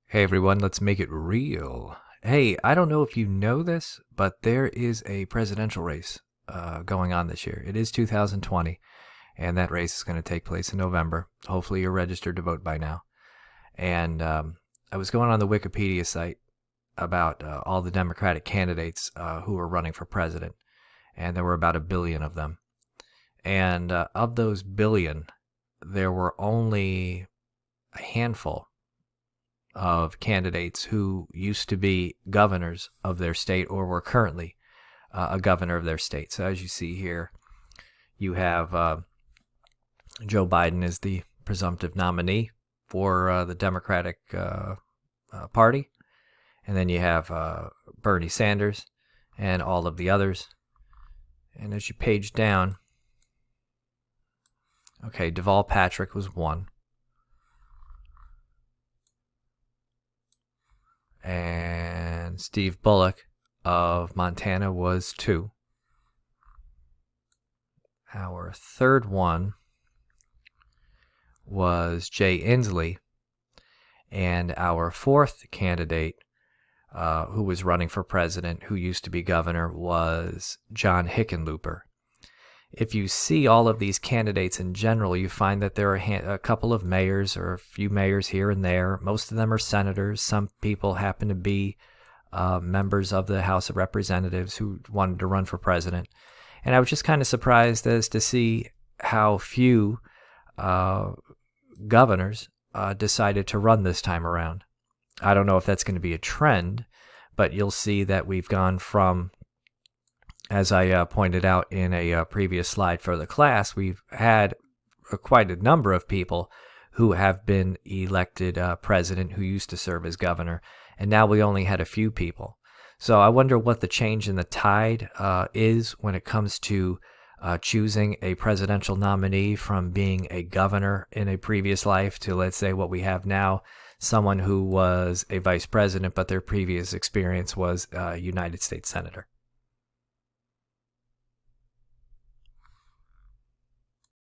Hey everyone, let's make it real. Hey, I don't know if you know this, but there is a presidential race going on this year. It is 2020, and that race is going to take place in November. Hopefully, you're registered to vote by now. And I was going on the Wikipedia site about all the Democratic candidates who were running for president, and there were about a billion of them. And of those billion, there were only a handful of candidates who used to be governors of their state or were currently a governor of their state. So as you see here, you have Joe Biden is the presumptive nominee for the Democratic Party. And then you have Bernie Sanders and all of the others. And as you page down, okay, Deval Patrick was one. And Steve Bullock of Montana was two. Our third one was Jay Inslee. And our fourth candidate who was running for president, who used to be governor, was John Hickenlooper. If you see all of these candidates in general, you find that there are a couple of mayors or a few mayors here and there. Most of them are senators. Some people happen to be members of the House of Representatives who wanted to run for president. And I was just kind of surprised as to see how few governors decided to run this time around. I don't know if that's going to be a trend, but you'll see that we've gone from, as I pointed out in a previous slide for the class, we've had quite a number of people who have been elected president who used to serve as governor, and now we only had a few people. So I wonder what the change in the tide is when it comes to choosing a presidential nominee from being a governor in a previous life to, let's say, what we have now, someone who was a vice president, but their previous experience was a United States senator.